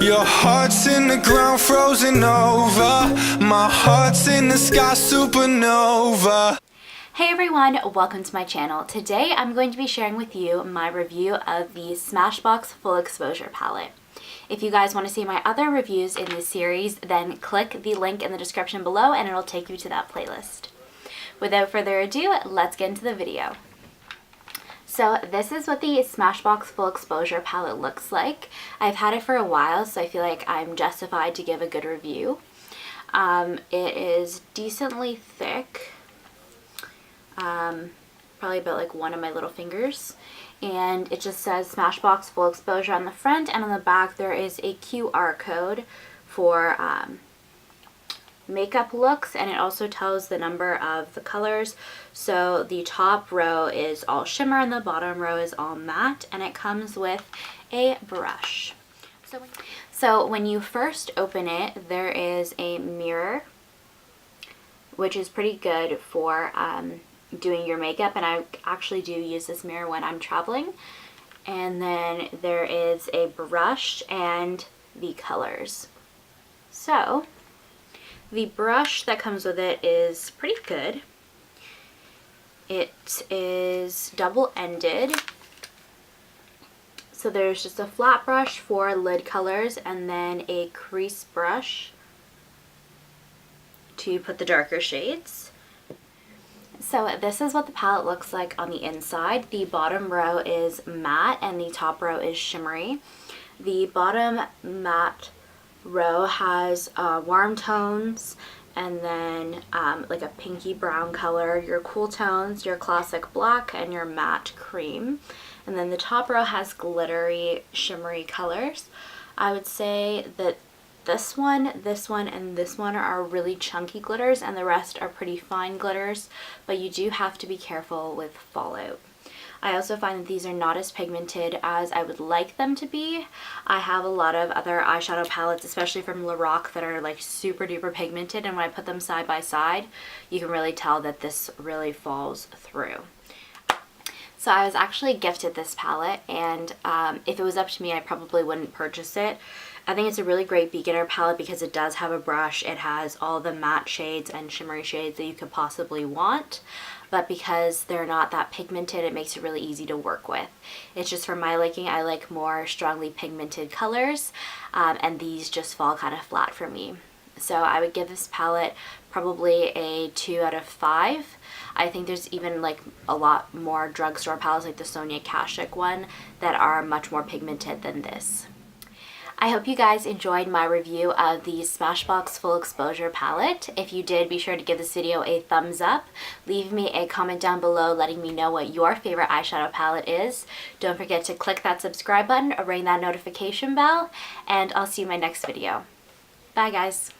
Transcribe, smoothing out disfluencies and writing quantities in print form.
Your heart's in the ground, frozen over. My heart's in the sky, supernova. Hey everyone, welcome to my channel. Today I'm going to be sharing with you my review of the Smashbox Full Exposure Palette. If you guys want to see my other reviews in this series, then click the link in the description below and it'll take you to that playlist. Without further ado, let's get into the video. So this is what the Smashbox Full Exposure Palette looks like. I've had it for a while, so I feel like I'm justified to give a good review. It is decently thick, probably about like one of my little fingers, and it just says Smashbox Full Exposure on the front, and on the back there is a QR code for makeup looks, and it also tells the number of the colors. So the top row is all shimmer and the bottom row is all matte, and it comes with a brush. So when you first open it, there is a mirror, which is pretty good for doing your makeup, and I actually do use this mirror when I'm traveling. And then there is a brush and the colors. So the brush that comes with it is pretty good. It is double-ended. So there's just a flat brush for lid colors and then a crease brush to put the darker shades. So this is what the palette looks like on the inside. The bottom row is matte and the top row is shimmery. The bottom matte row has warm tones, and then like a pinky brown color, your cool tones, your classic black, and your matte cream. And then the top row has glittery, shimmery colors. I would say that this one, and this one are really chunky glitters, and the rest are pretty fine glitters, but you do have to be careful with fallout. I also find that these are not as pigmented as I would like them to be. I have a lot of other eyeshadow palettes, especially from Lorac, that are like super duper pigmented, and when I put them side by side, you can really tell that this really falls through. So I was actually gifted this palette, and if it was up to me, I probably wouldn't purchase it. I think it's a really great beginner palette because it does have a brush. It has all the matte shades and shimmery shades that you could possibly want, but because they're not that pigmented, it makes it really easy to work with. It's just for my liking. I like more strongly pigmented colors, and these just fall kind of flat for me. So I would give this palette probably a 2 out of 5. I think there's even like a lot more drugstore palettes like the Sonia Kashuk one that are much more pigmented than this. I hope you guys enjoyed my review of the Smashbox Full Exposure Palette. If you did, be sure to give this video a thumbs up. Leave me a comment down below letting me know what your favorite eyeshadow palette is. Don't forget to click that subscribe button or ring that notification bell, and I'll see you in my next video. Bye guys.